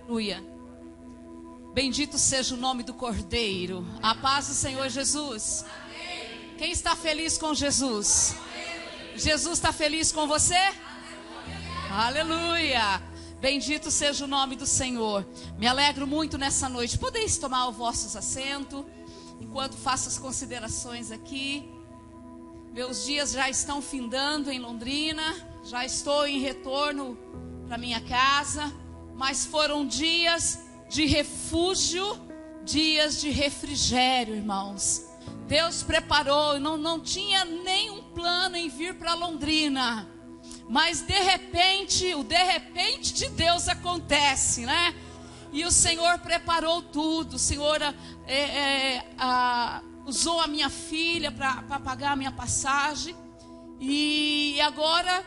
Aleluia. Bendito seja o nome do Cordeiro. A paz do Senhor Jesus. Amém. Quem está feliz com Jesus? Amém. Jesus está feliz com você? Aleluia. Aleluia. Bendito seja o nome do Senhor. Me alegro muito nessa noite. Podeis tomar os vossos assentos enquanto faço as considerações aqui. Meus dias já estão findando em Londrina. Já estou em retorno para minha casa. Mas foram dias de refúgio, dias de refrigério, irmãos. Deus preparou, não tinha nenhum plano em vir para Londrina, mas de repente, o de repente de Deus acontece, né? E o Senhor preparou tudo. O Senhor usou a minha filha para pagar a minha passagem, e agora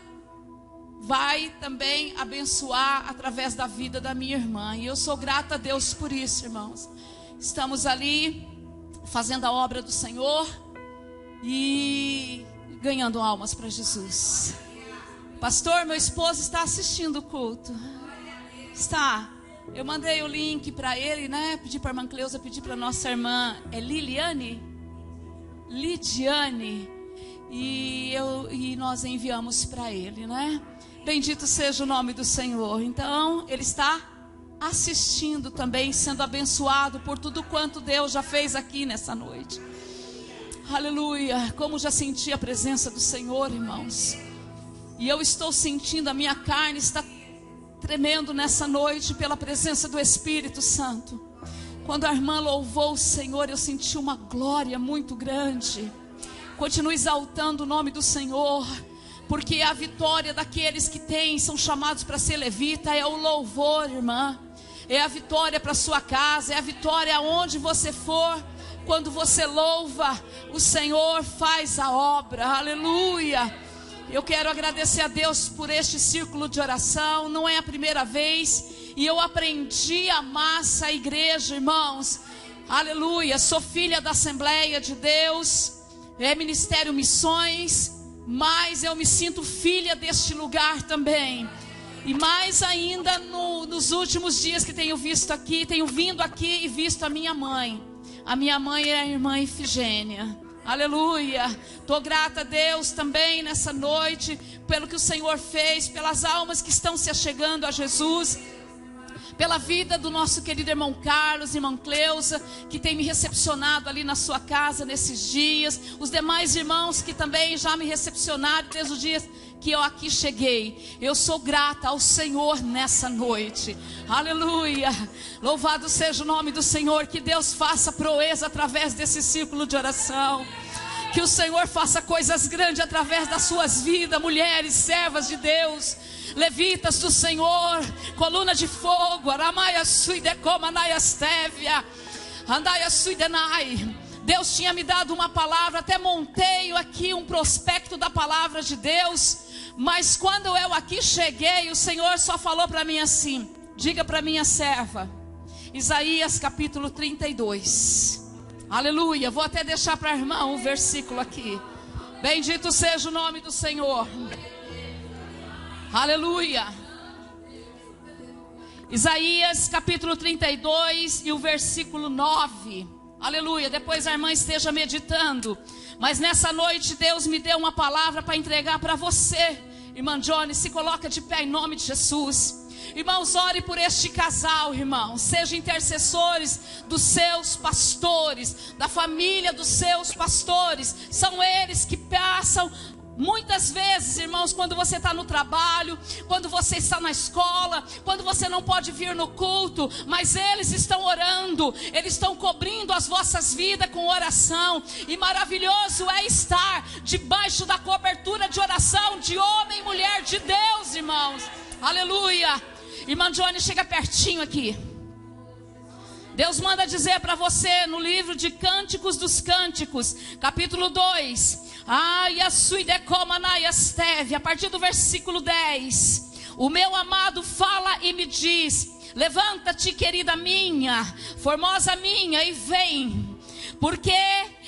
vai também abençoar através da vida da minha irmã. E eu sou grata a Deus por isso, irmãos. Estamos ali fazendo a obra do Senhor e ganhando almas para Jesus. Pastor, meu esposo está assistindo o culto. Está. Eu mandei o link para ele, né? Pedi para a irmã Cleusa, pedi para nossa irmã Lidiane. E nós enviamos para ele, né? Bendito seja o nome do Senhor. Então, ele está assistindo também, sendo abençoado por tudo quanto Deus já fez aqui nessa noite. Aleluia. Como já senti a presença do Senhor, irmãos. E eu estou sentindo, a minha carne está tremendo nessa noite pela presença do Espírito Santo. Quando a irmã louvou o Senhor, eu senti uma glória muito grande. Continue exaltando o nome do Senhor, porque é a vitória daqueles que são chamados para ser levita, é o louvor, irmã. É a vitória para sua casa, é a vitória aonde você for. Quando você louva, o Senhor faz a obra. Aleluia. Eu quero agradecer a Deus por este círculo de oração. Não é a primeira vez, e eu aprendi a amar essa igreja, irmãos. Aleluia. Sou filha da Assembleia de Deus, é Ministério Missões, mas eu me sinto filha deste lugar também. E mais ainda nos últimos dias que tenho vindo aqui e visto a minha mãe. A minha mãe é a irmã Ifigênia. Aleluia. Estou grata a Deus também nessa noite pelo que o Senhor fez, pelas almas que estão se achegando a Jesus, pela vida do nosso querido irmão Carlos, irmã Cleusa, que tem me recepcionado ali na sua casa nesses dias. Os demais irmãos que também já me recepcionaram desde os dias que eu aqui cheguei. Eu sou grata ao Senhor nessa noite. Aleluia. Louvado seja o nome do Senhor. Que Deus faça proeza através desse círculo de oração. Que o Senhor faça coisas grandes através das suas vidas, mulheres, servas de Deus, levitas do Senhor, coluna de fogo, aramaia suidecoma naiastévia, andaia suidenai. Deus tinha me dado uma palavra, até montei aqui um prospecto da palavra de Deus, mas quando eu aqui cheguei, o Senhor só falou para mim assim: diga para minha serva, Isaías capítulo 32. Aleluia. Vou até deixar para a irmã um versículo aqui. Bendito seja o nome do Senhor. Aleluia. Isaías capítulo 32 e o versículo 9. Aleluia. Depois a irmã esteja meditando. Mas nessa noite Deus me deu uma palavra para entregar para você. Irmã Johnny, se coloca de pé em nome de Jesus. Irmãos, ore por este casal, irmãos. Sejam intercessores dos seus pastores, da família dos seus pastores. São eles que passam muitas vezes, irmãos, quando você está no trabalho, quando você está na escola, quando você não pode vir no culto, mas eles estão orando, eles estão cobrindo as vossas vidas com oração. E maravilhoso é estar debaixo da cobertura de oração de homem e mulher de Deus, irmãos. Aleluia. Irmã Johnny, chega pertinho aqui. Deus manda dizer para você no livro de Cânticos dos Cânticos, capítulo 2, a partir do versículo 10. O meu amado fala e me diz: levanta-te, querida minha, formosa minha, e vem, porque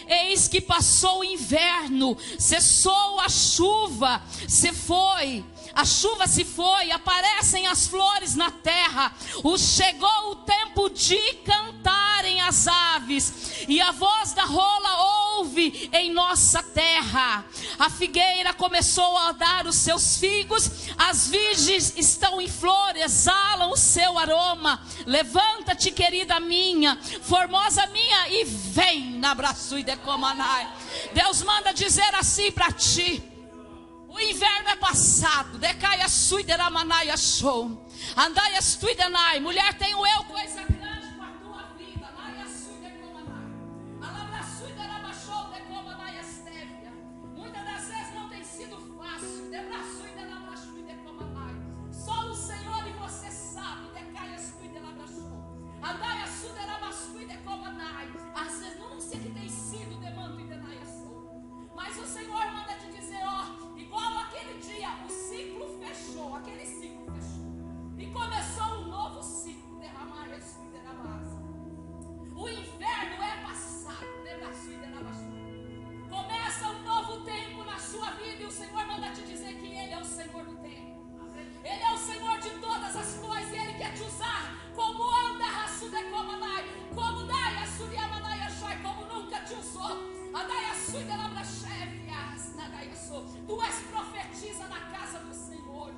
eis que passou o inverno, cessou a chuva, se foi a chuva se foi, aparecem as flores na terra. Chegou o tempo de cantarem as aves, e a voz da rola ouve em nossa terra. A figueira começou a dar os seus figos, as virgens estão em flor, exalam o seu aroma. Levanta-te, querida minha, formosa minha, e vem na braço e decomanai. Deus manda dizer assim para ti: o inverno é passado. Decai a sui de ramanai a show. Andai a sui denai. Mulher, tenho eu coisa grande com a tua vida. Lai a sui de comanai. Alabra sui de ramachou de comanai estévia. Muitas das vezes não tem sido fácil. Debra sui de ramachou de comanai. Só o Senhor e você sabe. Decai a sui de ramachou. Andai a sui de ramachou de comanai. Às vezes não sei que tem sido de manto e de nai a sou. Mas o Senhor manda te dizer, ó, igual aquele dia, o ciclo fechou, aquele ciclo fechou. E começou um novo ciclo, derramar isso e derramar. O inverno é passado, começa um novo tempo na sua vida, e o Senhor manda te dizer que Ele é o Senhor do tempo. Ele é o Senhor de todas as coisas, e Ele quer te usar como anda, como dai a suriamanai achai, como nunca te usou. Andai a sui de labra chefias, tu és profetiza na casa do Senhor,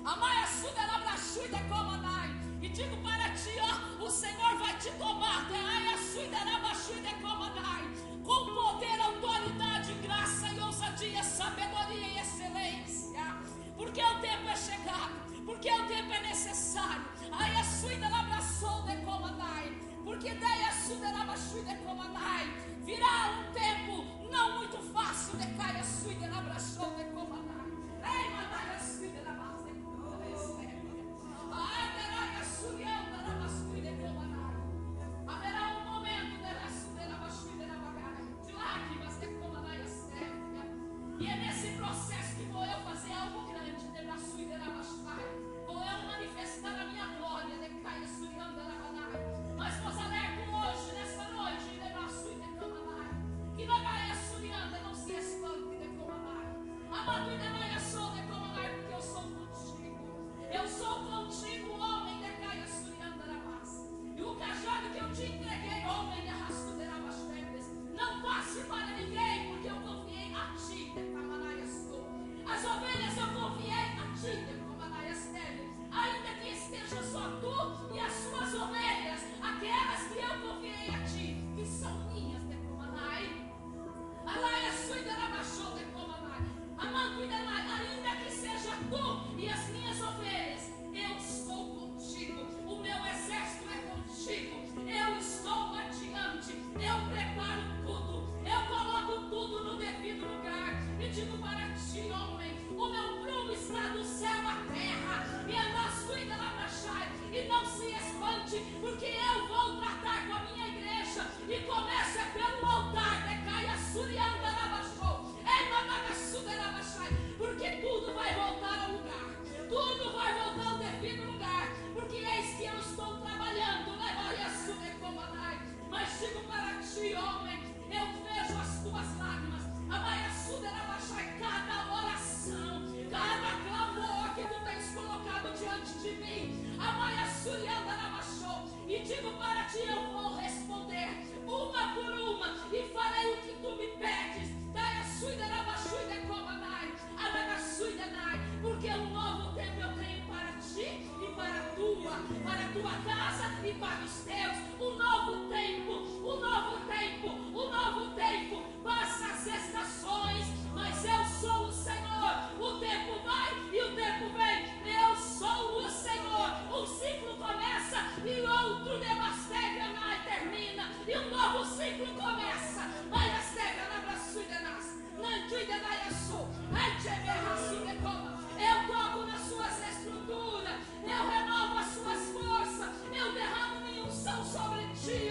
amai a sui de labra chui de comanai. E digo para ti, ó, o Senhor vai te tomar, ai a sui de labra chui de comanai, com poder, autoridade, graça e ousadia, sabedoria e excelência. Porque o tempo é chegado, porque o tempo é necessário. Ai a sui de labra sou de comanai, porque daí a sui de labra chui de comanai. Virá um tempo não muito fácil, decai a sui de labra show de comanai. Ei, mandai a sui de labra de comanai. Ai, a sui anda na sui de comanai. Haverá um momento de la sui de labra sui de labagai, de lágrimas de comanai a sérvia. E é nesse processo que vou eu fazer algo grande, de la sui de labastai. Vou eu manifestar a minha glória, decai a sui anda na banai. Mas vos alerto hoje, nessa noite, de la sui de comanai, que não vai a surianda, não se espante de comanai. Amado e demai a sou de comanai, porque eu sou contigo. Eu sou contigo, homem, decai a surianda na massa. E o cajado que eu te entreguei, homem, de arrasto de rabastébias, não passe para ninguém, porque eu confiei a ti, de comanai a sou. As ovelhas eu confiei a ti, de comanai a stébias. Ainda que esteja só tu e as suas ovelhas, aquelas que eu confiei a ti, que são minhas, de comanai. Alaia sui de rabachou de comanai. Amando e demai, ainda que seja tu e as minhas ovelhas, eu estou contigo. O meu exército é contigo. Eu estou adiante. Eu preparo tudo. Eu coloco tudo no devido lugar. E digo para ti, homem, o meu prumo está do céu à terra. E a nossa vida lá baixai. E não se espante, porque eu vou tratar com a minha igreja. E começa pelo altar. Decai a surianda na baixou. Porque tudo vai voltar ao lugar. Tudo vai voltar ao devido lugar. Porque eis que eu estou trabalhando. Mas digo para ti, homem, eu vejo as tuas lágrimas. Cada oração, cada clamor que tu tens colocado diante de mim. E digo para ti, eu vou responder uma por uma e farei o que tu me pedes. Porque um novo tempo eu tenho para ti e para a tua casa e para os teus. Um novo tempo, um novo tempo, um novo tempo. Passa as estações, mas eu sou o Senhor. O tempo vai e o tempo vem. Eu sou o Senhor. Um ciclo começa e outro termina. E um novo ciclo começa. Vai a cega na braçudenas. Eu toco nas suas estruturas, eu renovo as suas forças, eu derramo minha unção sobre ti.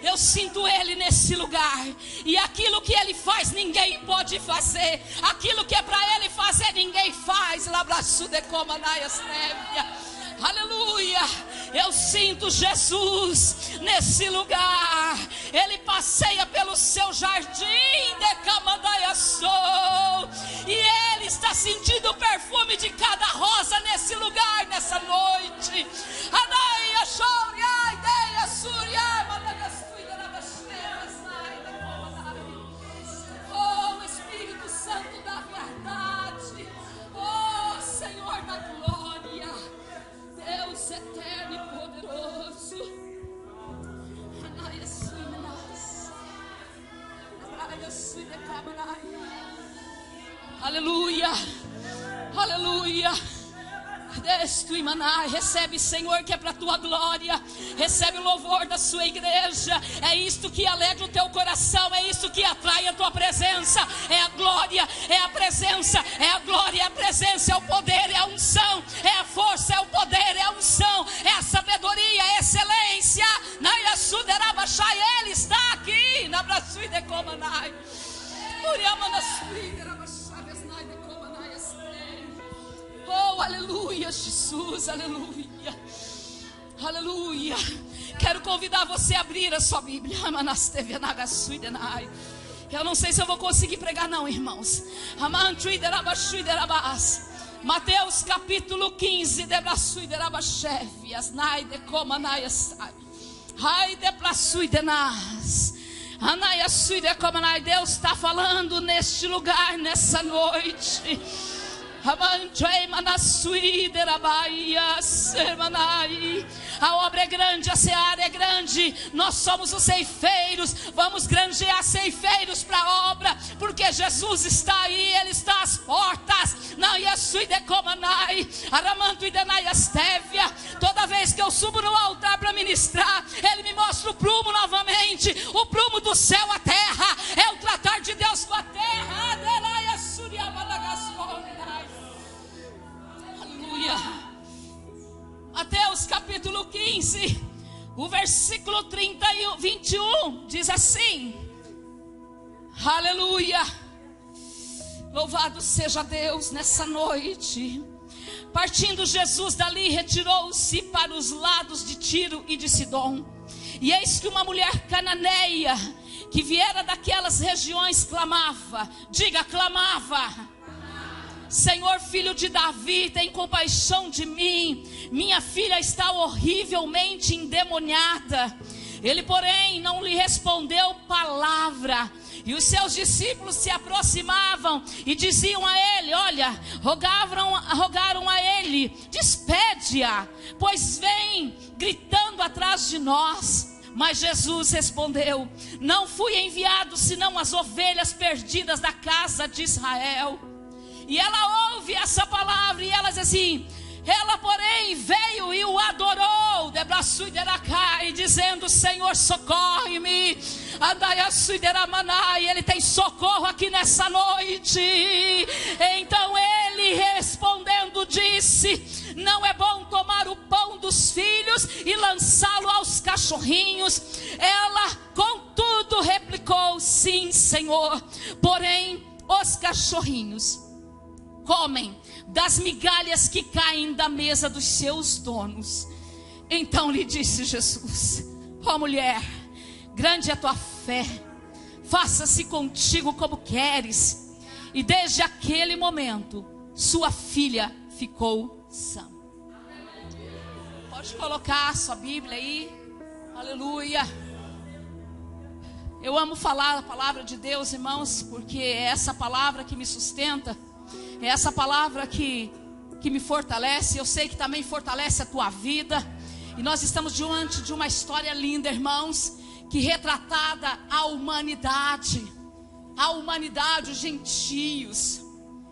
Eu sinto Ele nesse lugar. E aquilo que Ele faz, ninguém pode fazer. Aquilo que é para Ele fazer, ninguém faz. Aleluia. Eu sinto Jesus nesse lugar. Ele passeia pelo seu jardim e Ele está sentindo o perfume de cada rosa nesse lugar, nessa noite. Oh, Espírito Santo da verdade. Oh, Senhor da glória, Deus eterno e poderoso. Aleluia, aleluia. Recebe, Senhor, que é para a tua glória. Recebe o louvor da sua igreja. É isto que alegra o teu coração. É isto que atrai a tua presença. É a glória, é a presença. É a glória, é a presença. É o poder, é a unção. É a força, é o poder, é a unção. É a sabedoria, é a excelência. Ele está aqui na Braçui de Comanai. Oh, aleluia, Jesus, aleluia, aleluia. Quero convidar você a abrir a sua Bíblia. Eu não sei se eu vou conseguir pregar não, irmãos. Mateus capítulo 15. Deus está falando neste lugar, nessa noite. A obra é grande, a seara é grande. Nós somos os ceifeiros. Vamos granjear ceifeiros para a obra, porque Jesus está aí, Ele está às portas. Toda vez que eu subo no altar para ministrar, Ele me mostra o prumo novamente. O prumo do céu à terra. É o tratar de Deus com a terra. Mateus capítulo 15, o versículo 30 e 21 diz assim: aleluia, louvado seja Deus nessa noite. Partindo Jesus dali, retirou-se para os lados de Tiro e de Sidom. E eis que uma mulher cananeia, que viera daquelas regiões, clamava. Diga, clamava: Senhor, filho de Davi, tem compaixão de mim. Minha filha está horrivelmente endemoniada. Ele, porém, não lhe respondeu palavra. E os seus discípulos se aproximavam e diziam a ele, olha, rogaram a ele: despede-a, pois vem gritando atrás de nós. Mas Jesus respondeu: não fui enviado senão as ovelhas perdidas da casa de Israel. E ela ouve essa palavra e ela diz assim: ela, porém, veio e o adorou, e dizendo: Senhor, socorre-me. E Ele tem socorro aqui nessa noite. Então ele respondendo disse: não é bom tomar o pão dos filhos e lançá-lo aos cachorrinhos. Ela, contudo, replicou: sim, Senhor, porém os cachorrinhos comem das migalhas que caem da mesa dos seus donos. Então lhe disse Jesus: ó mulher, grande é a tua fé, faça-se contigo como queres. E desde aquele momento sua filha ficou sã. Pode colocar a sua Bíblia aí. Aleluia. Eu amo falar a palavra de Deus, irmãos, porque é essa palavra que me sustenta. É essa palavra que me fortalece. Eu sei que também fortalece a tua vida. E nós estamos diante de uma história linda, irmãos, que retratada a humanidade, os gentios.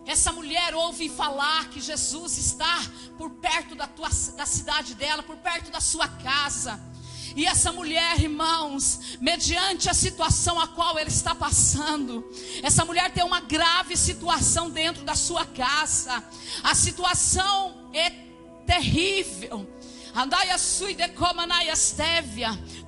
Essa mulher ouve falar que Jesus está por perto da cidade dela, por perto da sua casa. E essa mulher, irmãos, mediante a situação a qual ela está passando, essa mulher tem uma grave situação dentro da sua casa. A situação é terrível.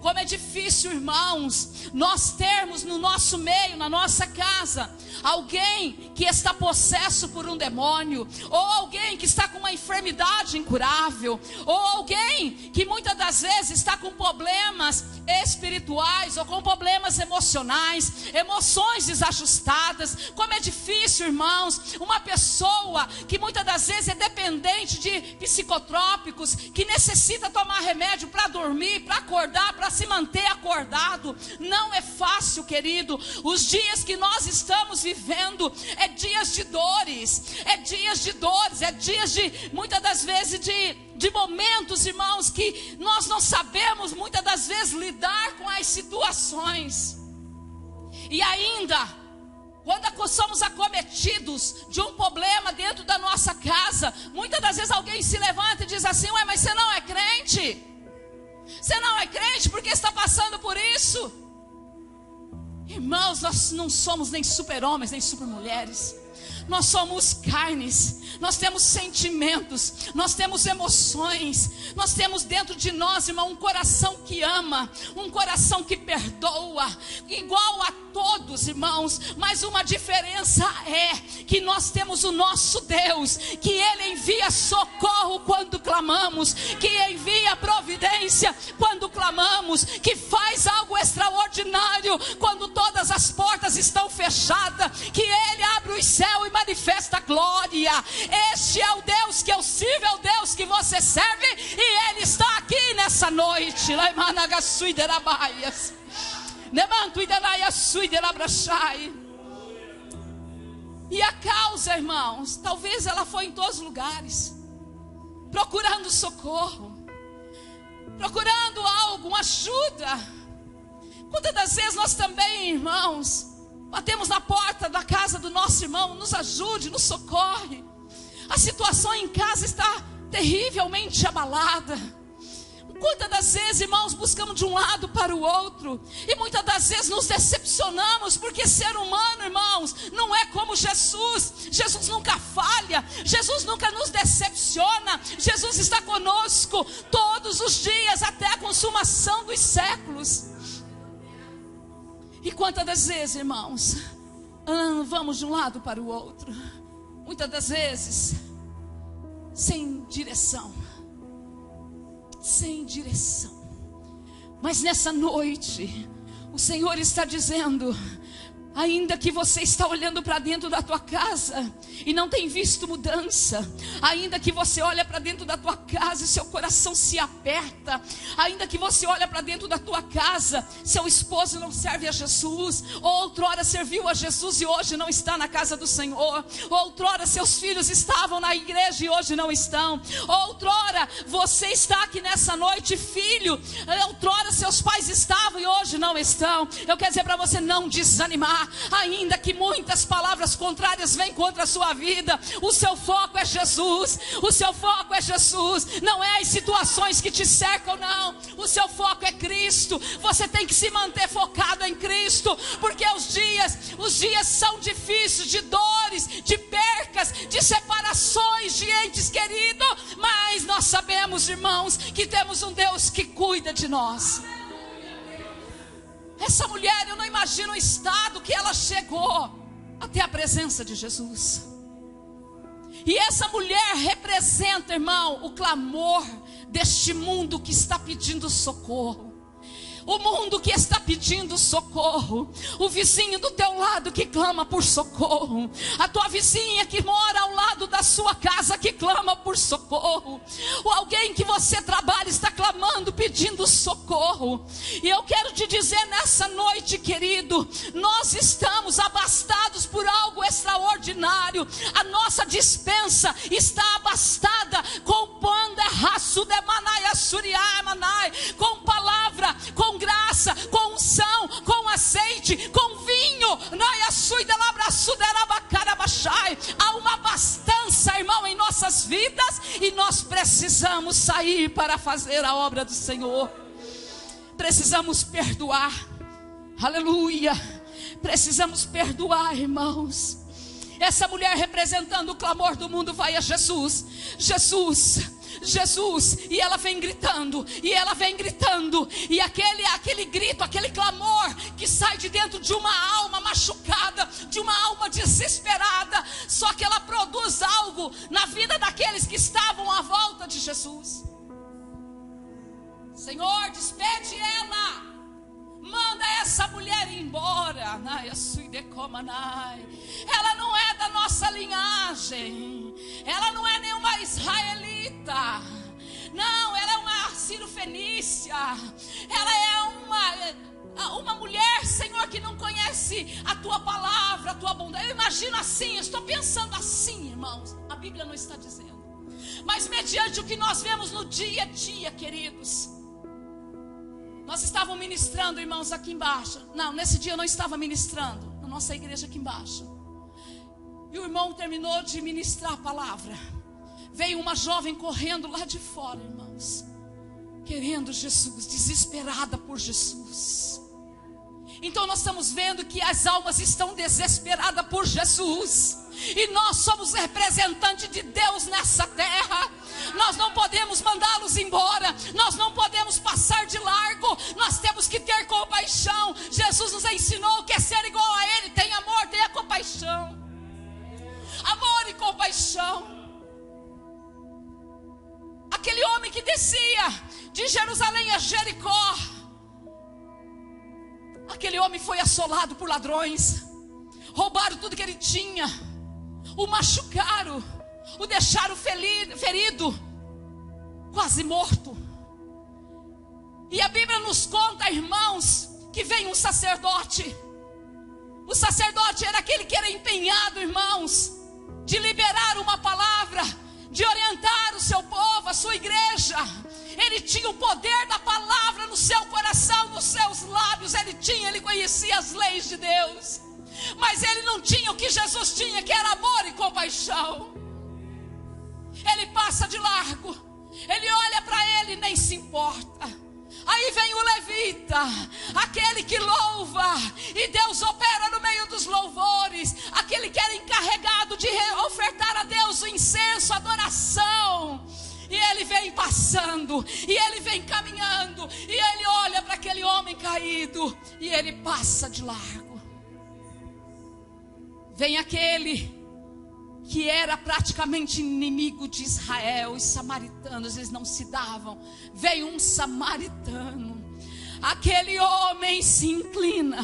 Como é difícil, irmãos, nós termos no nosso meio, na nossa casa, alguém que está possesso por um demônio, ou alguém que está com uma enfermidade incurável, ou alguém que muitas das vezes está com problemas espirituais, ou com problemas emocionais, emoções desajustadas. Como é difícil, irmãos, uma pessoa que muitas das vezes é dependente de psicotrópicos, que necessita tomar remédio para dormir, para acordar, para se manter acordado. Não é fácil, querido. Os dias que nós estamos vivendo é dias de dores, é dias de muitas das vezes de momentos, irmãos, que nós não sabemos muitas das vezes lidar com as situações. E ainda, quando somos acometidos de um problema dentro da nossa casa, muitas das vezes alguém se levanta e diz assim: ué, mas você não é crente? Você não é crente porque está passando por isso? Irmãos, nós não somos nem super-homens, nem super-mulheres. Nós somos carnes, nós temos sentimentos, nós temos emoções, nós temos dentro de nós, irmão, um coração que ama, um coração que perdoa, igual a todos, irmãos, mas uma diferença é que nós temos o nosso Deus, que Ele envia socorro quando clamamos, que envia providência quando clamamos, que faz algo extraordinário quando todas as portas estão fechadas, que Ele abre o céu e manifesta a glória. Este é o Deus que eu sirvo, é o Deus que você serve, e Ele está aqui nessa noite. E a causa, irmãos, talvez ela foi em todos os lugares, procurando socorro, procurando algo, uma ajuda. Quantas das vezes nós também, irmãos, batemos na porta da casa do nosso irmão: nos ajude, nos socorre. A situação em casa está terrivelmente abalada. Quantas das vezes, irmãos, buscamos de um lado para o outro, e muitas das vezes nos decepcionamos, porque ser humano, irmãos, não é como Jesus. Jesus nunca falha, Jesus nunca nos decepciona. Jesus está conosco todos os dias, até a consumação dos séculos. E quantas das vezes, irmãos, vamos de um lado para o outro, muitas das vezes sem direção. Mas nessa noite o Senhor está dizendo: ainda que você está olhando para dentro da tua casa e não tem visto mudança, ainda que você olha para dentro da tua casa e seu coração se aperta, ainda que você olha para dentro da tua casa, seu esposo não serve a Jesus, ou outrora serviu a Jesus e hoje não está na casa do Senhor, outrora seus filhos estavam na igreja e hoje não estão, outrora você está aqui nessa noite, filho, outrora seus pais estavam e hoje não estão. Eu quero dizer para você não desanimar, ainda que muitas palavras contrárias venham contra a sua vida, o seu foco é Jesus, o seu foco é Jesus, não é as situações que te cercam, não, o seu foco é Cristo. Você tem que se manter focado em Cristo, porque os dias são difíceis, de dores, de percas, de separações de entes queridos, mas nós sabemos, irmãos, que temos um Deus que cuida de nós. Essa mulher, eu não imagino o estado que ela chegou até a presença de Jesus. E essa mulher representa, irmão, o clamor deste mundo que está pedindo socorro. O mundo que está pedindo socorro, o vizinho do teu lado que clama por socorro, a tua vizinha que mora ao lado da sua casa que clama por socorro, ou alguém que você trabalha está clamando, pedindo socorro. E eu quero te dizer nessa noite, querido, nós estamos abastados por algo extraordinário. A nossa despensa está abastada com pão de raço de manai, assuriai, manai, com palavra, com graça, com unção, com azeite, com vinho. Há uma abastança, irmão, em nossas vidas, e nós precisamos sair para fazer a obra do Senhor. Precisamos perdoar, aleluia, precisamos perdoar, irmãos. Essa mulher representando o clamor do mundo vai a Jesus. Jesus, Jesus, e ela vem gritando, e ela vem gritando, e aquele grito, aquele clamor que sai de dentro de uma alma machucada, de uma alma desesperada, só que ela produz algo na vida daqueles que estavam à volta de Jesus. Senhor, despede ela, manda essa mulher embora. Ela não é da nossa linhagem, ela não é nenhuma israelita, não, ela é uma sírio-fenícia, ela é uma mulher, Senhor, que não conhece a tua palavra, a tua bondade. Eu imagino assim, eu estou pensando assim, irmãos, a Bíblia não está dizendo, mas mediante o que nós vemos no dia a dia, queridos. Nós estávamos ministrando, irmãos, aqui embaixo. Não, nesse dia eu não estava ministrando, na nossa igreja aqui embaixo. E o irmão terminou de ministrar a palavra. Veio uma jovem correndo lá de fora, irmãos, querendo Jesus, desesperada por Jesus. Então nós estamos vendo que as almas estão desesperadas por Jesus. E nós somos representantes de Deus nessa terra. Nós não podemos mandá-los embora, nós não podemos passar de largo, nós temos que ter compaixão. Jesus nos ensinou que é ser igual a Ele, tem amor, tenha compaixão. Amor e compaixão. Aquele homem que descia de Jerusalém a Jericó, aquele homem foi assolado por ladrões, roubaram tudo que ele tinha, o machucaram, o deixaram ferido, quase morto. E a Bíblia nos conta, irmãos, que vem um sacerdote. O sacerdote era aquele que era empenhado, irmãos, de liberar uma palavra, de orientar o seu povo, a sua igreja. Ele tinha o poder da palavra no seu coração, nos seus lábios. Ele conhecia as leis de Deus, mas ele não tinha o que Jesus tinha, que era amor e compaixão. Ele passa de largo, ele olha para ele e nem se importa. Aí vem o levita, aquele que louva, e Deus opera no meio dos louvores, aquele que era encarregado de ofertar a Deus o incenso, a adoração. E ele vem passando, e ele vem caminhando, e ele olha para aquele homem caído, e ele passa de largo. Vem aquele que era praticamente inimigo de Israel, os samaritanos, eles não se davam. Veio um samaritano, aquele homem se inclina,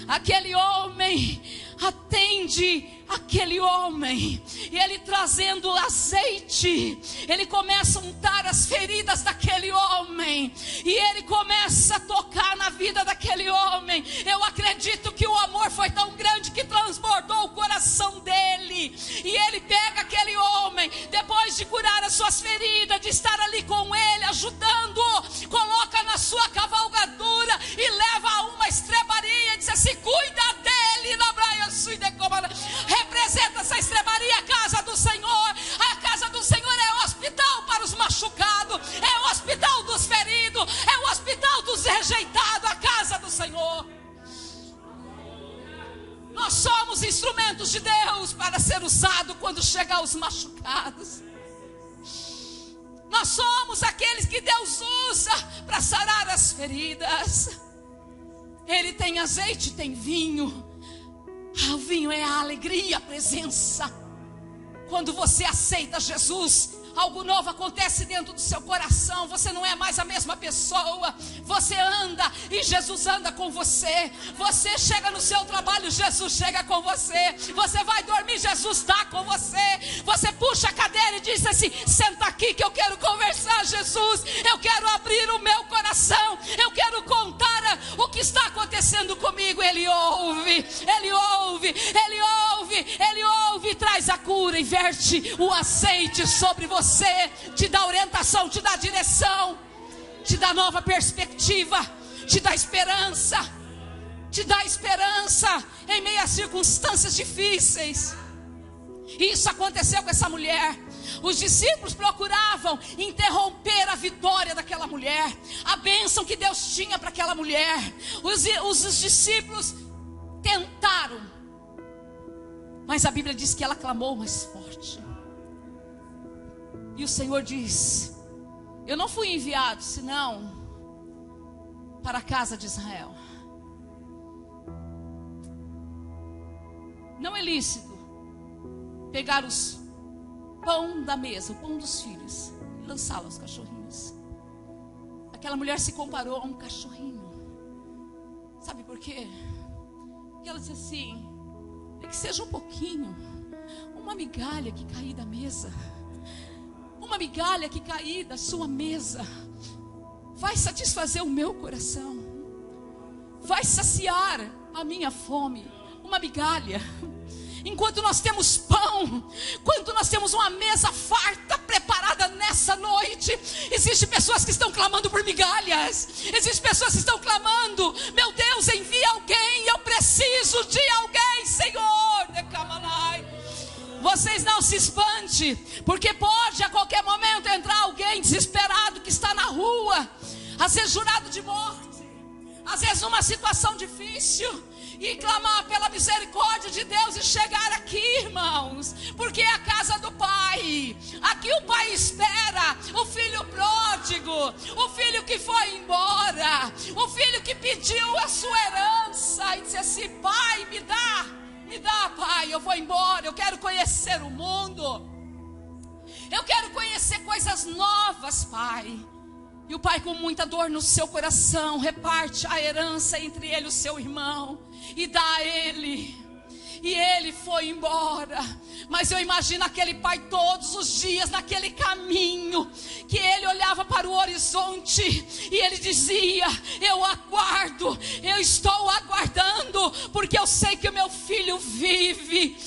aquele homem atende aquele homem, e ele trazendo azeite, ele começa a untar as feridas daquele homem, e ele começa a tocar na vida daquele homem. Eu acredito que o amor foi tão grande que transbordou o coração dele, e ele pega aquele homem, depois de curar as suas feridas, de estar ali com ele, ajudando-o, coloca na sua cavalgadura e leva a uma estrebaria, e diz assim: cuida dele na praia sul de Comana. Representa essa estrebaria a casa do Senhor. A casa do Senhor é o hospital para os machucados, é o hospital dos feridos, é o hospital dos rejeitados. A casa do Senhor. Nós somos instrumentos de Deus para ser usado quando chegar aos machucados. Nós somos aqueles que Deus usa para sarar as feridas. Ele tem azeite, tem vinho. O vinho é a alegria, a presença. Quando você aceita Jesus, algo novo acontece dentro do seu coração. Você não é mais a mesma pessoa. Você anda e Jesus anda com você. Você chega no seu trabalho, Jesus chega com você. Você vai dormir, Jesus está com você. Você puxa a cadeira e diz assim: senta aqui que eu quero conversar, Jesus. Eu quero abrir o meu coração. Eu quero contar o que está acontecendo comigo. Ele ouve, Ele ouve, Ele ouve, Ele ouve e traz a cura e verte o azeite sobre você, te dá orientação, te dá direção, te dá nova perspectiva, te dá esperança em meio a circunstâncias difíceis. Isso aconteceu com essa mulher. Os discípulos procuravam interromper a vitória daquela mulher, a bênção que Deus tinha para aquela mulher. Os discípulos tentaram, mas a Bíblia diz que ela clamou mais forte. E o Senhor diz: eu não fui enviado senão para a casa de Israel. Não é lícito pegar os pão da mesa, o pão dos filhos, e lançá-lo aos cachorrinhos. Aquela mulher se comparou a um cachorrinho. Sabe por quê? Porque ela disse assim: nem que seja um pouquinho, uma migalha que cair da mesa, uma migalha que cair da sua mesa, vai satisfazer o meu coração, vai saciar a minha fome. Uma migalha. Enquanto nós temos pão, enquanto nós temos uma mesa farta preparada nessa noite, existem pessoas que estão clamando por migalhas. Existem pessoas que estão clamando: meu Deus, envia alguém, eu preciso de alguém, Senhor. Vocês não se espante, porque pode a qualquer momento entrar alguém desesperado que está na rua, às vezes jurado de morte, às vezes numa situação difícil, e clamar pela misericórdia de Deus e chegar aqui, irmãos, porque é a casa do Pai. Aqui o Pai espera o filho pródigo, o filho que foi embora, o filho que pediu a sua herança e disse assim: Pai, me dá, Pai, eu vou embora, eu quero conhecer o mundo, eu quero conhecer coisas novas, Pai. E o pai, com muita dor no seu coração, reparte a herança entre ele e o seu irmão e dá a ele. E ele foi embora. Mas eu imagino aquele pai todos os dias naquele caminho, que ele olhava para o horizonte e ele dizia: eu aguardo, eu estou aguardando, porque eu sei que o meu filho vive.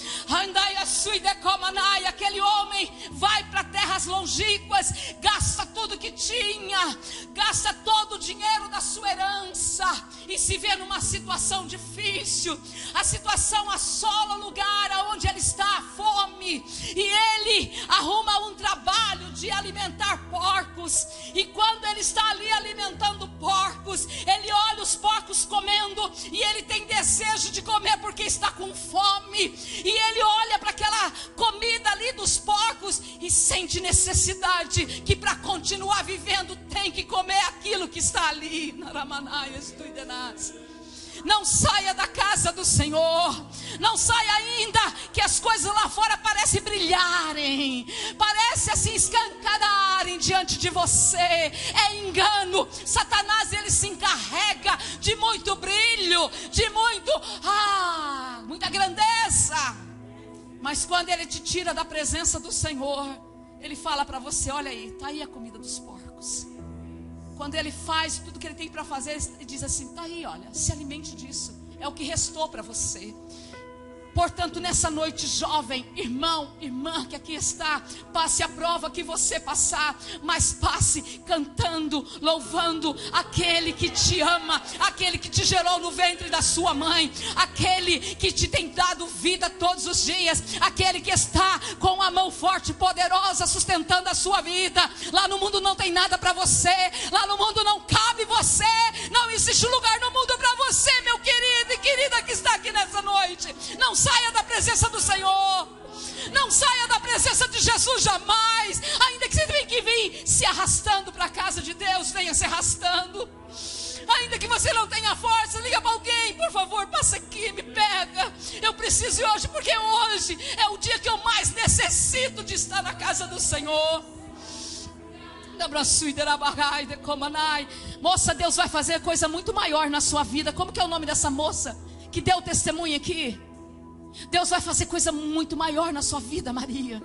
Aquele homem vai para terras longínquas, gasta tudo que tinha, gasta todo o dinheiro da sua herança e se vê numa situação difícil. A situação assola o lugar onde ele está, a fome, e ele arruma um trabalho de alimentar porcos. E quando ele está ali alimentando porcos, ele olha os porcos comendo e ele tem desejo de comer porque está com fome. E ele olha para aquela comida ali dos porcos e sente necessidade que para continuar vivendo tem que comer aquilo que está ali. Não saia da casa do Senhor. Não saia ainda que as coisas lá fora parecem brilharem, parece assim escancararem diante de você. É engano. Satanás, ele se encarrega de muito brilho, de muita grandeza. Mas quando ele te tira da presença do Senhor, ele fala para você: olha aí, está aí a comida dos porcos. Quando ele faz tudo que ele tem para fazer, ele diz assim: está aí, olha, se alimente disso, é o que restou para você. Portanto, nessa noite, jovem, irmão, irmã que aqui está, passe a prova que você passar, mas passe cantando, louvando aquele que te ama, aquele que te gerou no ventre da sua mãe, aquele que te tem dado vida todos os dias, aquele que está com a mão forte e poderosa sustentando a sua vida. Lá no mundo não tem nada para você, lá no mundo não cabe você, não existe lugar no mundo para você, meu querido e querida que está aqui nessa noite. Não saia da presença do Senhor, não saia da presença de Jesus jamais. Ainda que você tenha que vir se arrastando para a casa de Deus, venha se arrastando. Ainda que você não tenha força, liga para alguém: por favor, passa aqui, me pega, eu preciso ir hoje, porque hoje é o dia que eu mais necessito de estar na casa do Senhor. Moça, Deus vai fazer coisa muito maior na sua vida. Como que é o nome dessa moça que deu testemunho aqui? Deus vai fazer coisa muito maior na sua vida, Maria.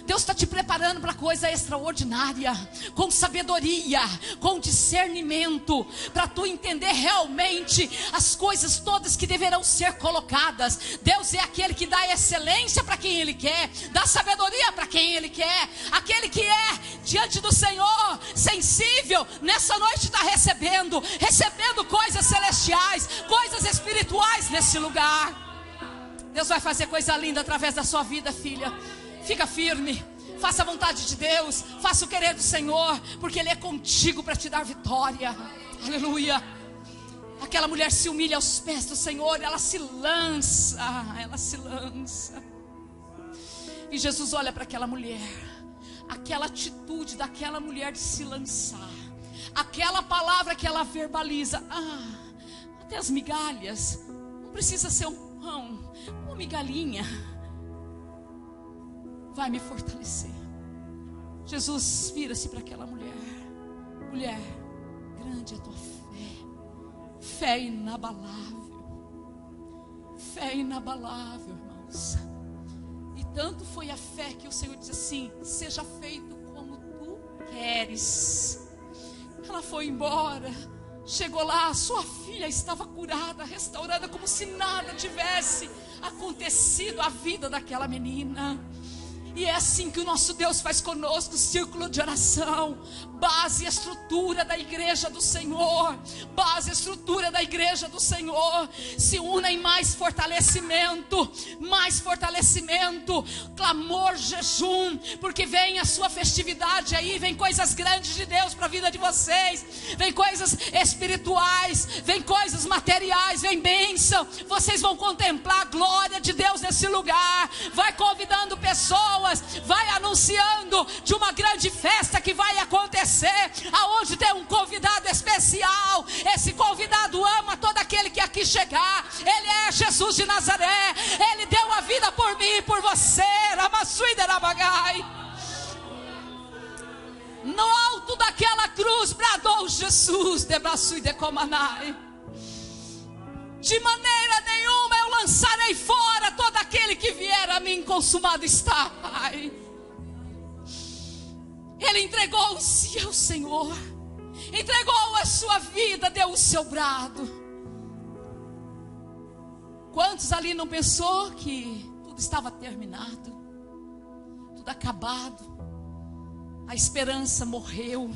Deus está te preparando para coisa extraordinária, com sabedoria, com discernimento, para tu entender realmente as coisas todas que deverão ser colocadas. Deus é aquele que dá excelência para quem Ele quer, dá sabedoria para quem Ele quer. Aquele que é diante do Senhor sensível, nessa noite está recebendo coisas celestiais, coisas espirituais nesse lugar. Deus vai fazer coisa linda através da sua vida, filha. Fica firme, faça a vontade de Deus, faça o querer do Senhor, porque Ele é contigo para te dar vitória. Aleluia. Aquela mulher se humilha aos pés do Senhor, ela se lança. E Jesus olha para aquela mulher. aquela atitude daquela mulher de se lançar, aquela palavra que ela verbaliza, até as migalhas, não precisa ser um pão, uma migalhinha, vai me fortalecer. Jesus vira-se para aquela mulher: mulher, grande é a tua fé inabalável, fé inabalável, irmãos. E tanto foi a fé que o Senhor diz assim: seja feito como tu queres. Ela foi embora, chegou lá, sua filha estava curada, restaurada, como se nada tivesse acontecido à vida daquela menina. E é assim que o nosso Deus faz conosco, círculo de oração, base e estrutura da igreja do Senhor, base e estrutura da igreja do Senhor, se una em mais fortalecimento, clamor, jejum, porque vem a sua festividade aí, vem coisas grandes de Deus para a vida de vocês, vem coisas espirituais, vem coisas materiais, vem bênção, vocês vão contemplar a glória de Deus nesse lugar, vai convidando pessoas, vai anunciando de uma grande festa que vai acontecer, aonde tem um convidado especial. Esse convidado ama todo aquele que aqui chegar. Ele é Jesus de Nazaré, ele deu a vida por mim e por você. No alto daquela cruz bradou Jesus: debraçui de comanai. De maneira nenhuma eu lançarei fora todo aquele que vier a mim, consumado está, Pai. Ele entregou-se ao Senhor, entregou a sua vida, deu o seu brado. Quantos ali não pensou que tudo estava terminado, tudo acabado, a esperança morreu?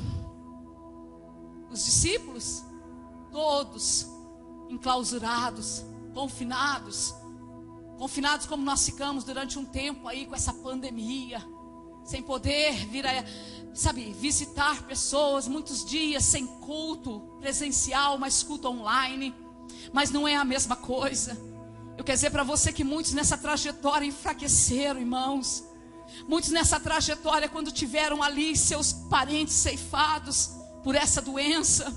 Os discípulos, todos enclausurados, confinados como nós ficamos durante um tempo aí com essa pandemia, sem poder vir visitar pessoas, muitos dias sem culto presencial, mas culto online. Mas não é a mesma coisa. Eu quero dizer para você que muitos nessa trajetória enfraqueceram, irmãos. Muitos nessa trajetória, quando tiveram ali seus parentes ceifados por essa doença,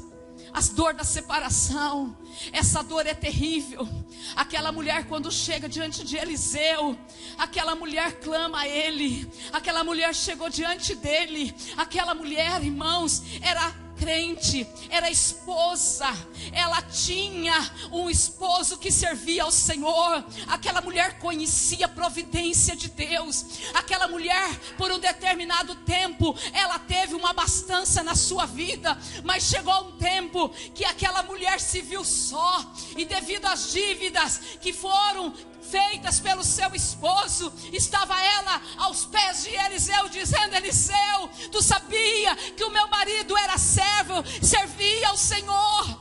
as dores da separação, essa dor é terrível. Aquela mulher, quando chega diante de Eliseu, aquela mulher clama a ele, aquela mulher chegou diante dele, aquela mulher, irmãos, era crente, era esposa, ela tinha um esposo que servia ao Senhor. Aquela mulher conhecia a providência de Deus. Aquela mulher, por um determinado tempo, ela teve uma abastança na sua vida, mas chegou um tempo que aquela mulher se viu só, e devido às dívidas que foram feitas pelo seu esposo, estava ela aos pés de Eliseu, dizendo: Eliseu, tu sabia que o meu marido era servo, servia ao Senhor,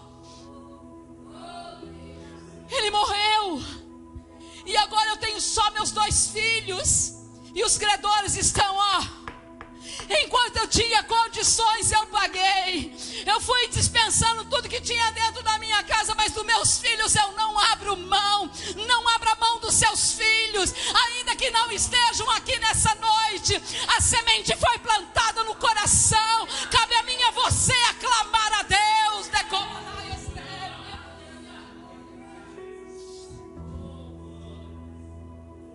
ele morreu, e agora eu tenho só meus 2 filhos, e os credores estão, enquanto eu tinha condições eu paguei, eu fui dispensando tudo que tinha dentro da minha casa, mas dos meus filhos eu não abro mão. Não abra mão dos seus filhos, ainda que não estejam aqui nessa noite. A semente foi plantada no coração, cabe a mim e a você aclamar a Deus.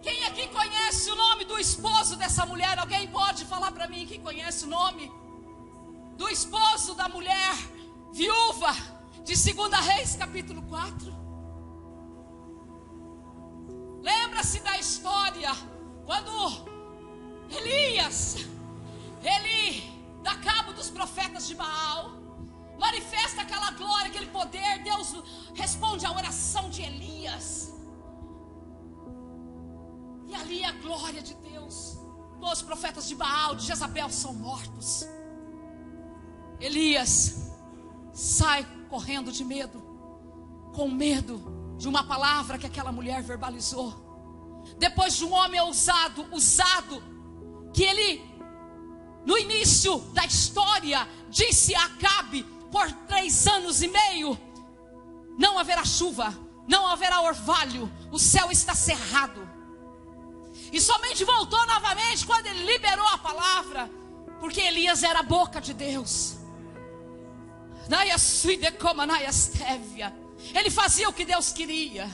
Quem aqui conhece o nome do esposo dessa mulher? Alguém pode falar para mim quem conhece o nome do esposo da mulher viúva de 2 Reis capítulo 4? Lembra-se da história quando Elias, ele dá cabo dos profetas de Baal, manifesta aquela glória, aquele poder. Deus responde à oração de Elias, e ali a glória de Deus. Todos os profetas de Baal, de Jezabel, são mortos. Elias sai correndo de medo, com medo de uma palavra que aquela mulher verbalizou. Depois de um homem usado, que ele, no início da história, disse a Acabe: por 3 anos e meio não haverá chuva, não haverá orvalho, o céu está cerrado. E somente voltou novamente quando ele liberou a palavra. Porque Elias era a boca de Deus. Ele fazia o que Deus queria.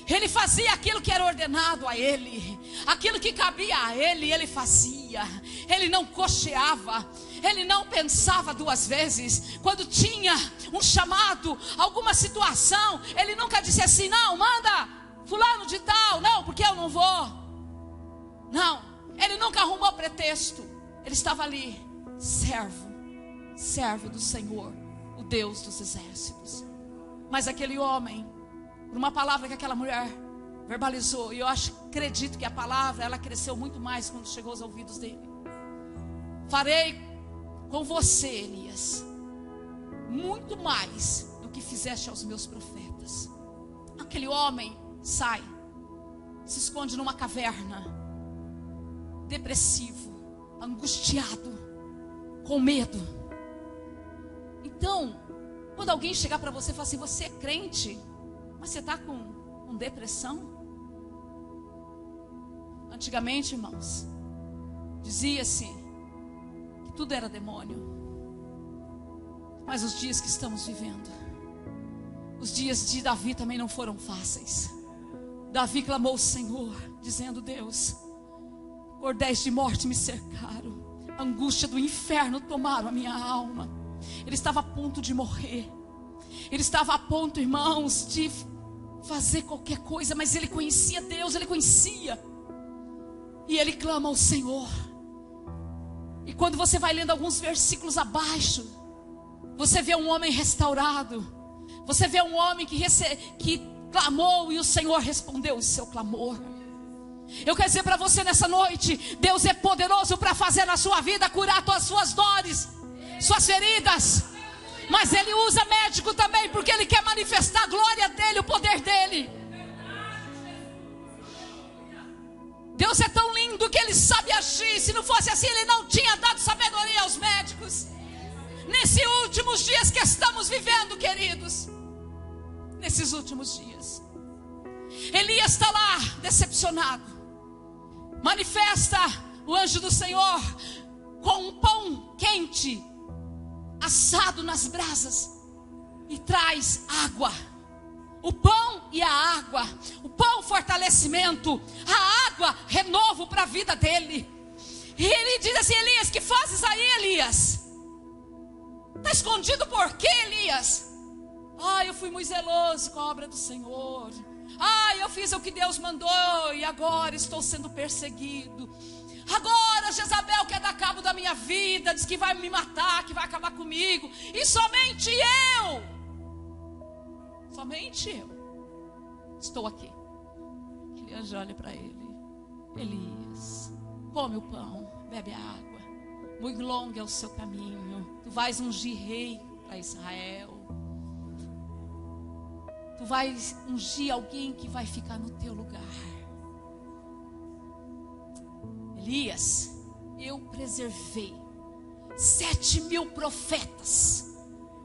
Ele fazia aquilo que era ordenado a ele. Aquilo que cabia a ele, ele fazia. Ele não cocheava. Ele não pensava duas vezes. Quando tinha um chamado, alguma situação, ele nunca disse assim: não, manda fulano de tal, não, porque eu não vou. Não, ele nunca arrumou pretexto. Ele estava ali, servo do Senhor, o Deus dos exércitos. Mas aquele homem, por uma palavra que aquela mulher verbalizou, e eu acredito que a palavra, ela cresceu muito mais quando chegou aos ouvidos dele. Farei com você, Elias, muito mais do que fizeste aos meus profetas. Aquele homem sai, se esconde numa caverna, depressivo, angustiado, com medo. Então, quando alguém chegar para você e falar assim: você é crente, mas você está com depressão? Antigamente, irmãos, dizia-se que tudo era demônio. Mas os dias que estamos vivendo, os dias de Davi também não foram fáceis. Davi clamou ao Senhor, dizendo: Deus, cordéis de morte me cercaram, a angústia do inferno tomaram a minha alma. Ele estava a ponto de morrer. Ele estava a ponto, irmãos, de fazer qualquer coisa, mas ele conhecia Deus, ele conhecia. E ele clama ao Senhor. E quando você vai lendo alguns versículos abaixo, você vê um homem restaurado. Você vê um homem que clamou e o Senhor respondeu o seu clamor. Eu quero dizer para você nessa noite: Deus é poderoso para fazer na sua vida, curar todas as suas dores, suas feridas. Mas Ele usa médico também, porque Ele quer manifestar a glória dEle, o poder dEle. Deus é tão lindo que Ele sabe agir. Se não fosse assim, Ele não tinha dado sabedoria aos médicos. Nesses últimos dias que estamos vivendo, queridos, nesses últimos dias, Elias está lá, decepcionado. Manifesta o anjo do Senhor com um pão quente, assado nas brasas, e traz água. O pão e a água. O pão, fortalecimento. A água, renovo para a vida dele. E ele diz assim: Elias, que fazes aí, Elias? Está escondido por quê, Elias? Eu fui muito zeloso com a obra do Senhor. Eu fiz o que Deus mandou e agora estou sendo perseguido. Agora Jezabel quer dar cabo da minha vida, diz que vai me matar, que vai acabar comigo. E somente eu estou aqui. Aquele anjo olha para ele: Elias, come o pão, bebe a água. Muito longo é o seu caminho. Tu vais ungir rei para Israel. Tu vais ungir alguém que vai ficar no teu lugar. Elias, eu preservei 7.000 profetas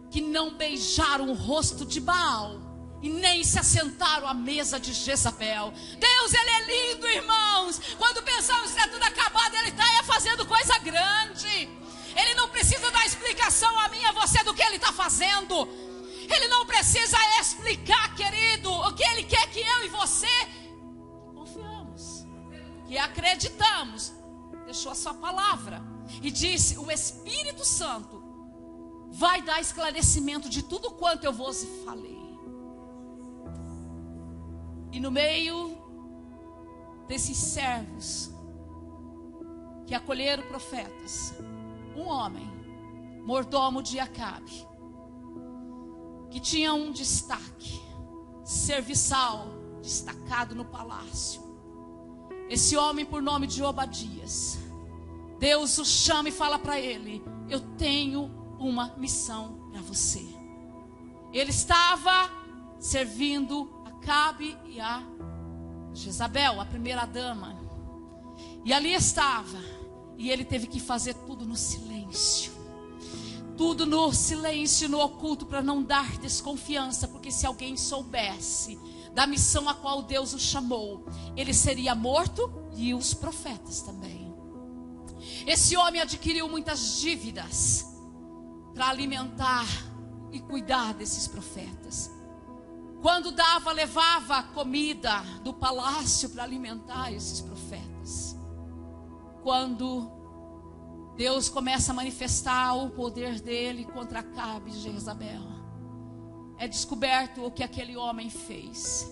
que não beijaram o rosto de Baal e nem se assentaram à mesa de Jezabel. Deus, Ele é lindo, irmãos. Quando pensamos que está tudo acabado, Ele está fazendo coisa grande. Ele não precisa dar explicação a mim e a você do que Ele está fazendo. Ele não precisa explicar, querido, o que Ele quer que eu e você confiamos, que acreditamos. Deixou a sua palavra e disse: o Espírito Santo vai dar esclarecimento de tudo quanto eu vos falei. E no meio desses servos que acolheram profetas, um homem, mordomo de Acabe, que tinha um destaque, serviçal, destacado no palácio. Esse homem, por nome de Obadias, Deus o chama e fala para ele: eu tenho uma missão para você. Ele estava servindo Acabe e a Jezabel, a primeira dama. E ali estava, e ele teve que fazer tudo no silêncio. Tudo no silêncio, no oculto, para não dar desconfiança, porque se alguém soubesse da missão a qual Deus o chamou, ele seria morto e os profetas também. Esse homem adquiriu muitas dívidas para alimentar e cuidar desses profetas. Quando dava, levava comida do palácio para alimentar esses profetas. Quando Deus começa a manifestar o poder dele contra Acabe e Jezabel, é descoberto o que aquele homem fez.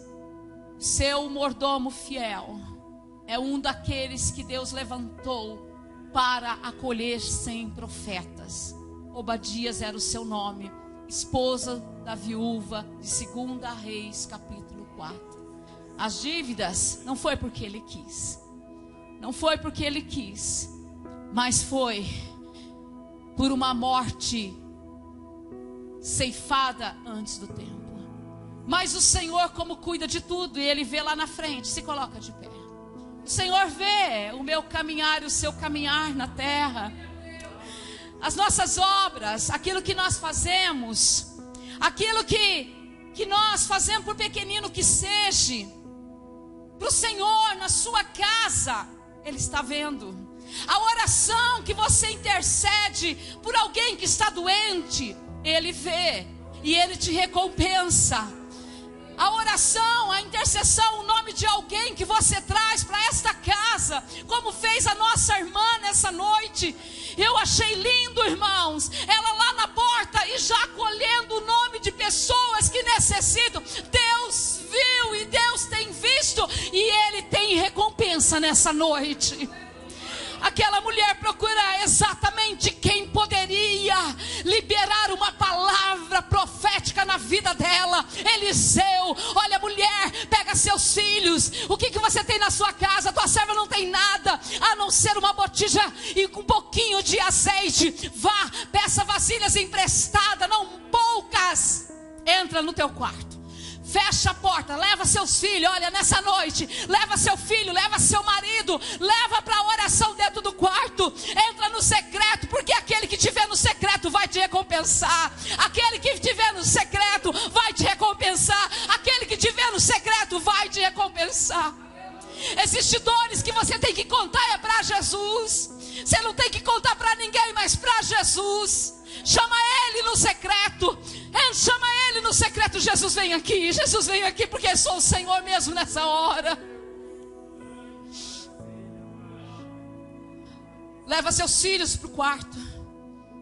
Seu mordomo fiel é um daqueles que Deus levantou para acolher 100 profetas. Obadias era o seu nome, esposa da viúva de 2 Reis, capítulo 4. As dívidas não foi porque ele quis. Não foi porque ele quis, mas foi por uma morte ceifada antes do tempo. Mas o Senhor, como cuida de tudo, e Ele vê lá na frente, se coloca de pé. O Senhor vê o meu caminhar e o seu caminhar na terra. As nossas obras, aquilo que nós fazemos, aquilo que nós fazemos, por pequenino que seja, para o Senhor, na sua casa, Ele está vendo. A oração que você intercede por alguém que está doente, Ele vê e Ele te recompensa. A oração, a intercessão, o nome de alguém que você traz para esta casa, como fez a nossa irmã nessa noite. Eu achei lindo, irmãos, ela lá na porta e já acolhendo o nome de pessoas que necessitam. Deus viu e Deus tem visto e Ele tem recompensa nessa noite. Aquela mulher procura exatamente quem poderia liberar uma palavra profética na vida dela. Eliseu, olha, mulher, pega seus filhos. O que você tem na sua casa? Tua serva não tem nada a não ser uma botija e um pouquinho de azeite. Vá, peça vasilhas emprestadas, não poucas. Entra no teu quarto. Fecha a porta, leva seus filhos, olha, nessa noite, leva seu filho, leva seu marido, leva para a oração dentro do quarto, entra no secreto, porque aquele que estiver no secreto vai te recompensar, aquele que estiver no secreto vai te recompensar, aquele que estiver no secreto vai te recompensar. Existem dores que você tem que contar é para Jesus, você não tem que contar para ninguém, mas para Jesus. Chama Ele no secreto. Chama Ele no secreto. Jesus vem aqui. Jesus vem aqui porque eu sou o Senhor mesmo nessa hora. Leva seus filhos para o quarto.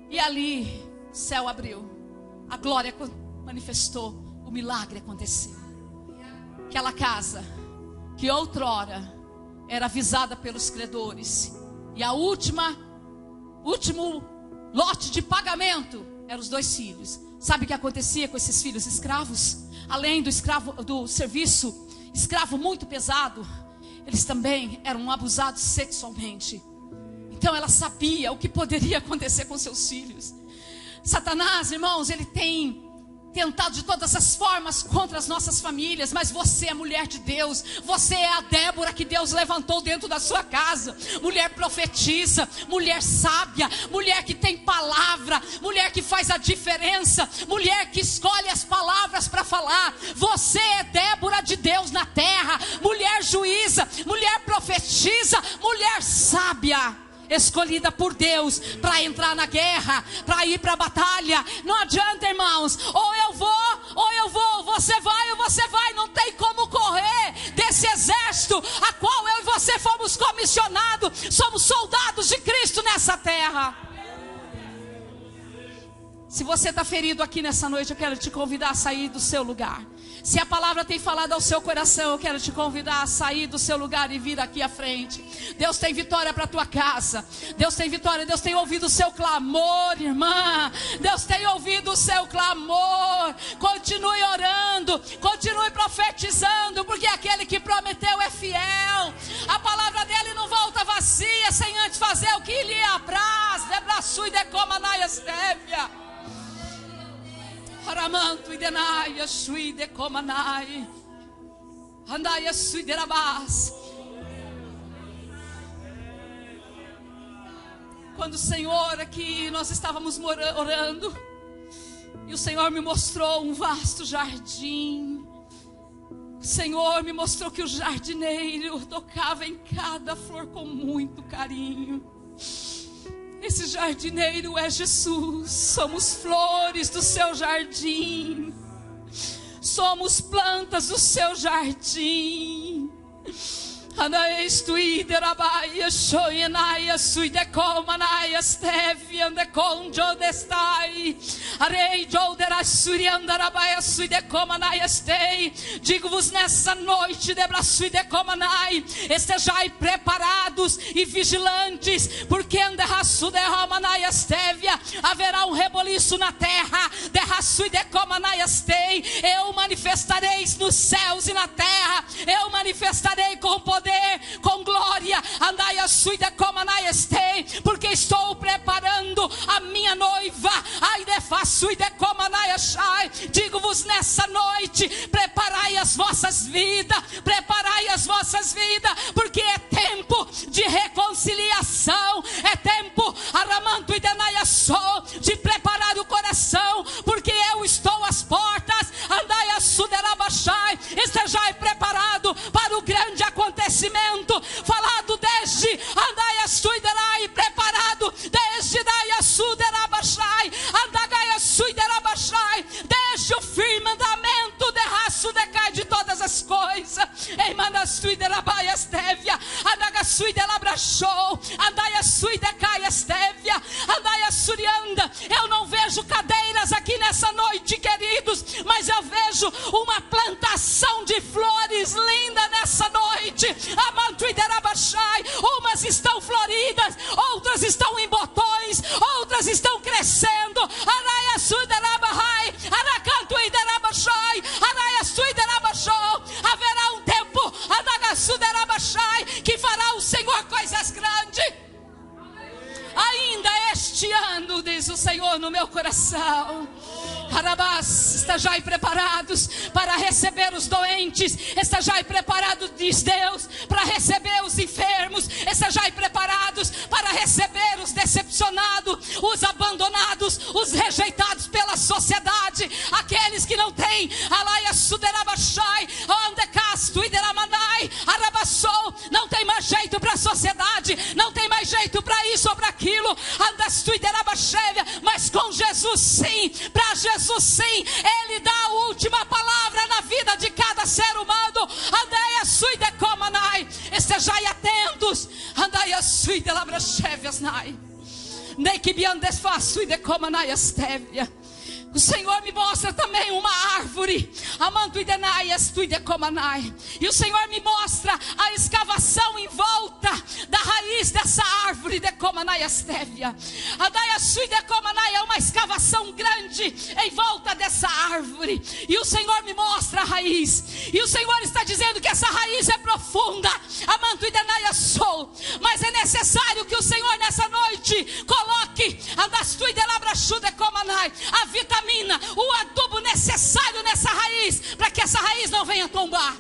E ali o céu abriu. A glória manifestou. O milagre aconteceu. Aquela casa que outrora era avisada pelos credores. E a último lote de pagamento eram os 2 filhos. Sabe o que acontecia com esses filhos escravos? Além do serviço escravo muito pesado, eles também eram abusados sexualmente. Então ela sabia o que poderia acontecer com seus filhos. Satanás, irmãos, ele tem tentado de todas as formas contra as nossas famílias, mas você é mulher de Deus, você é a Débora que Deus levantou dentro da sua casa, mulher profetiza, mulher sábia, mulher que tem palavra, mulher que faz a diferença, mulher que escolhe as palavras para falar. Você é Débora de Deus na terra, mulher juíza, mulher profetiza, mulher sábia, escolhida por Deus para entrar na guerra, para ir para a batalha. Não adianta, irmãos, ou eu vou, você vai ou você vai. Não tem como correr desse exército a qual eu e você fomos comissionados. Somos soldados de Cristo nessa terra. Se você está ferido aqui nessa noite, eu quero te convidar a sair do seu lugar. Se a palavra tem falado ao seu coração, eu quero te convidar a sair do seu lugar e vir aqui à frente. Deus tem vitória para a tua casa. Deus tem vitória, Deus tem ouvido o seu clamor, irmã. Deus tem ouvido o seu clamor. Continue orando, continue profetizando, porque aquele que prometeu é fiel. A palavra dele não volta vazia, sem antes fazer o que lhe apraz. Debraçu e decomanaia estévia. Aramanto e denaia sui de comanai. Andaia sui de rabás. Quando o Senhor aqui, nós estávamos orando, e o Senhor me mostrou um vasto jardim. O Senhor me mostrou que o jardineiro tocava em cada flor com muito carinho. Esse jardineiro é Jesus. Somos flores do seu jardim. Somos plantas do seu jardim. Anaestuiderabaia shoyenaia suidecomanaia steviandecondjodestai arei joderasuriandarabaia suidecomanaia stei. Digo-vos nessa noite, debrasuidecomanai, estejai preparados e vigilantes, porque anderrassuderromanaia stevia, haverá um reboliço na terra. Derrassuidecomanai stei. Eu manifestarei nos céus e na terra. Eu manifestarei com poder, com glória, andai suida como anai estei, porque estou preparando a minha noiva. Ai de faço e de como anai achai. Digo-vos nessa noite, preparai as vossas vidas, preparai as vossas vidas, porque é tempo de reconciliação, é tempo aramanto e denaiaçou, de preparar o coração, porque eu estou às portas. Andai a suderabachai, estejai preparado para o grande acontecimento, falado desde andai a suiderai, preparado desde dai a suderabachai, andagai a suiderabachai, desde o firmamento de raço decai de todas as coisas. Ei, manda suiderabai estevia, andaga suidelabrachou, andai a suidecai estevia, andai a surianda. Eu não vejo cadeiras aqui nessa noite, queridos, mas eu vejo uma plantação de flores linda nessa noite. Umas estão floridas, outras estão em botões, outras estão crescendo. Haverá um tempo que fará o Senhor coisas grandes. Ainda este ano, diz o Senhor no meu coração. Estejai preparados para receber os doentes. Estejai preparados, diz Deus, para receber os enfermos. Estejai preparados para receber os decepcionados, os abandonados, os rejeitados pela sociedade, aqueles que não têm não tem mais jeito para a sociedade, não tem mais jeito para isso ou para aquilo, mas com Jesus sim, para Jesus sim, Ele dá a última palavra na vida de cada ser humano. Estejai atentos. O Senhor me mostra também uma árvore, e o Senhor me mostra a escavação em volta da raiz dessa árvore, é uma escavação grande em volta dessa árvore, e o Senhor me mostra a raiz, e o Senhor está dizendo que essa raiz é profunda, mas é necessário que o Senhor nessa noite coloque a vitamina, o adubo necessário nessa raiz, para que essa raiz não venha tombar.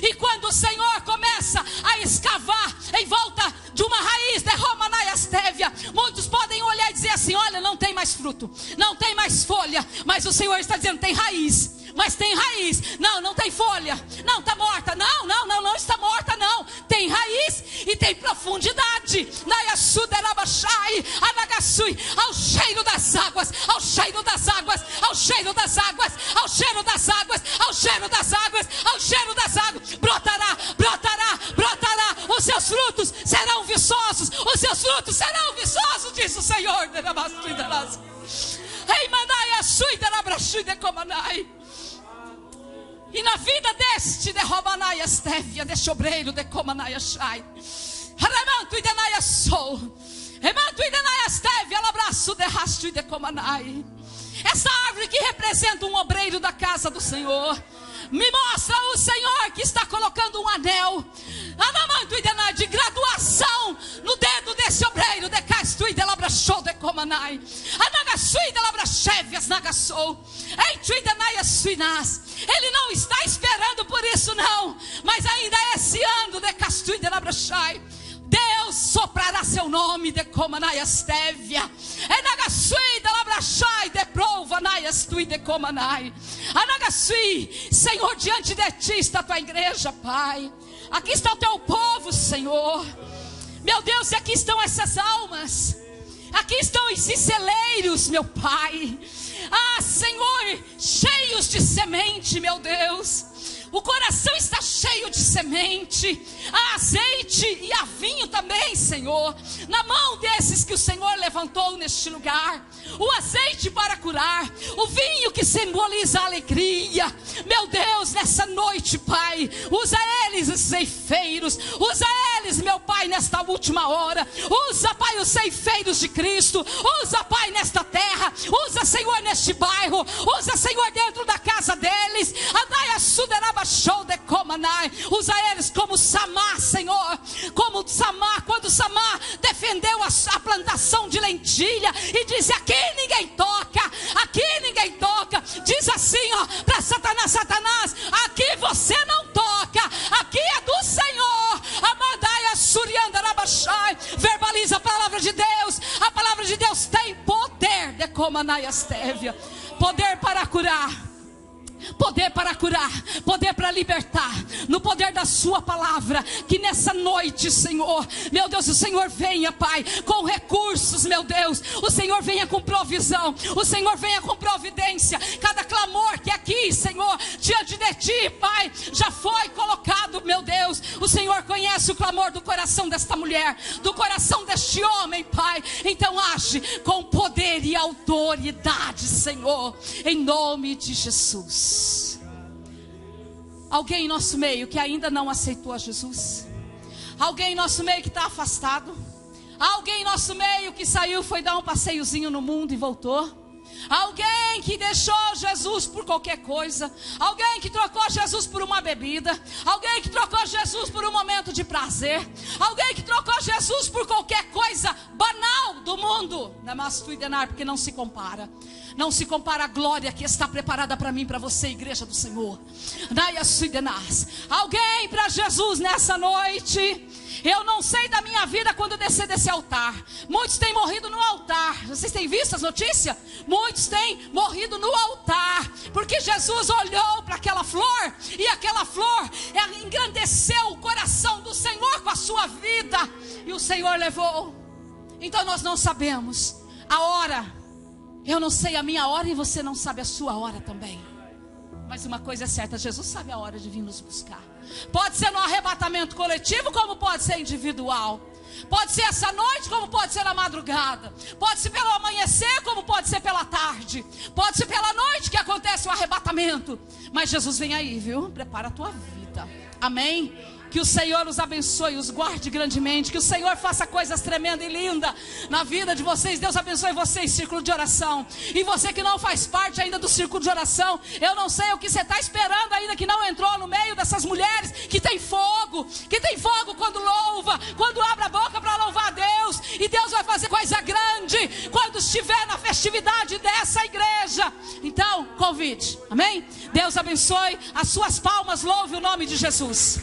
E quando o Senhor começa a escavar em volta de uma raiz de Romanaiastévia, muitos podem olhar e dizer assim: olha, não tem mais fruto, não tem mais folha, mas o Senhor está dizendo: tem raiz. Mas tem raiz, não tem folha, não está morta, não está morta, não, tem raiz e tem profundidade. Ao cheiro das águas, ao cheiro das águas, ao cheiro das águas, ao cheiro das águas, ao cheiro das águas, ao cheiro das águas, brotará, os seus frutos serão viçosos, os seus frutos serão viçosos, diz o Senhor. E na vida deste de Romanai Estévia, deste obreiro de Comanai Achai, Remanto e Denai Sou, Remanto e Denai Estévia, abraço de Rasto e de Comanai. Essa árvore que representa um obreiro da casa do Senhor, me mostra o Senhor que está colocando um anel de graduação no dedo desse obreiro de Castu e de Labrachou de Comanai, Anagasui de Labrachevias Nagasou, ele não está esperando por isso, não, mas ainda esse ano de Castu e de Labrachai, Deus soprará seu nome de Comanai Estévia, Enagasui de Labrachai de Prova Naiastui de Comanai, Anagasui. Senhor, diante de ti está a tua igreja, Pai. Aqui está o teu povo, Senhor. Meu Deus, e aqui estão essas almas. Aqui estão esses celeiros, meu Pai. Ah, Senhor, cheios de semente, meu Deus. O coração está cheio de semente, há azeite e há vinho também, Senhor. Na mão desses que o Senhor levantou neste lugar. O azeite para curar, o vinho que simboliza a alegria. Meu Deus, nessa noite, Pai, usa eles, os ceifeiros. Usa eles, meu Pai, nesta última hora. Usa, Pai, os ceifeiros de Cristo. Usa, Pai, nesta terra. Usa, Senhor, neste bairro. Usa, Senhor, dentro da casa deles. Andai a suderaba show de comanai. Usa eles como Samar, Senhor. Como Samar, quando Samar defendeu a plantação de lentilha e disse: aqui ninguém toca, aqui ninguém toca. Diz assim, ó, para Satanás: Satanás, aqui você não toca, aqui é do Senhor. Amadaia surianda rabachai. Verbaliza a palavra de Deus. A palavra de Deus tem poder de comanai astévia. Poder para curar. Poder para curar, poder para libertar, no poder da sua palavra. Que nessa noite, Senhor, meu Deus, o Senhor venha, Pai, com recursos, meu Deus. O Senhor venha com provisão, o Senhor venha com providência. Cada clamor que aqui, Senhor, diante de Ti, Pai, já foi colocado, meu Deus. O Senhor conhece o clamor do coração desta mulher, do coração deste homem, Pai. Então age com poder e autoridade, Senhor, em nome de Jesus. Alguém em nosso meio que ainda não aceitou a Jesus? Alguém em nosso meio que está afastado? Alguém em nosso meio que saiu, foi dar um passeiozinho no mundo e voltou? Alguém que deixou Jesus por qualquer coisa? Alguém que trocou Jesus por uma bebida? Alguém que trocou Jesus por um momento de prazer? Alguém que trocou Jesus por qualquer coisa banal do mundo? Porque não se compara. Não se compara a glória que está preparada para mim, para você, igreja do Senhor. Alguém para Jesus nessa noite? Eu não sei da minha vida quando descer desse altar. Muitos têm morrido no altar. Vocês têm visto as notícias? Muitos têm morrido no altar, porque Jesus olhou para aquela flor, e aquela flor engrandeceu o coração do Senhor com a sua vida, e o Senhor levou. Então nós não sabemos a hora. Eu não sei a minha hora e você não sabe a sua hora também. Mas uma coisa é certa, Jesus sabe a hora de vir nos buscar. Pode ser no arrebatamento coletivo, como pode ser individual. Pode ser essa noite, como pode ser na madrugada. Pode ser pelo amanhecer, como pode ser pela tarde. Pode ser pela noite que acontece o arrebatamento. Mas Jesus vem aí, viu? Prepara a tua vida. Amém? Que o Senhor os abençoe, os guarde grandemente. Que o Senhor faça coisas tremendas e lindas na vida de vocês. Deus abençoe vocês, círculo de oração. E você que não faz parte ainda do círculo de oração, eu não sei o que você está esperando ainda, que não entrou no meio dessas mulheres que tem fogo. Que tem fogo quando louva, quando abre a boca para louvar a Deus. E Deus vai fazer coisa grande quando estiver na festividade dessa igreja. Então, convide. Amém? Deus abençoe. As suas palmas, louve o nome de Jesus.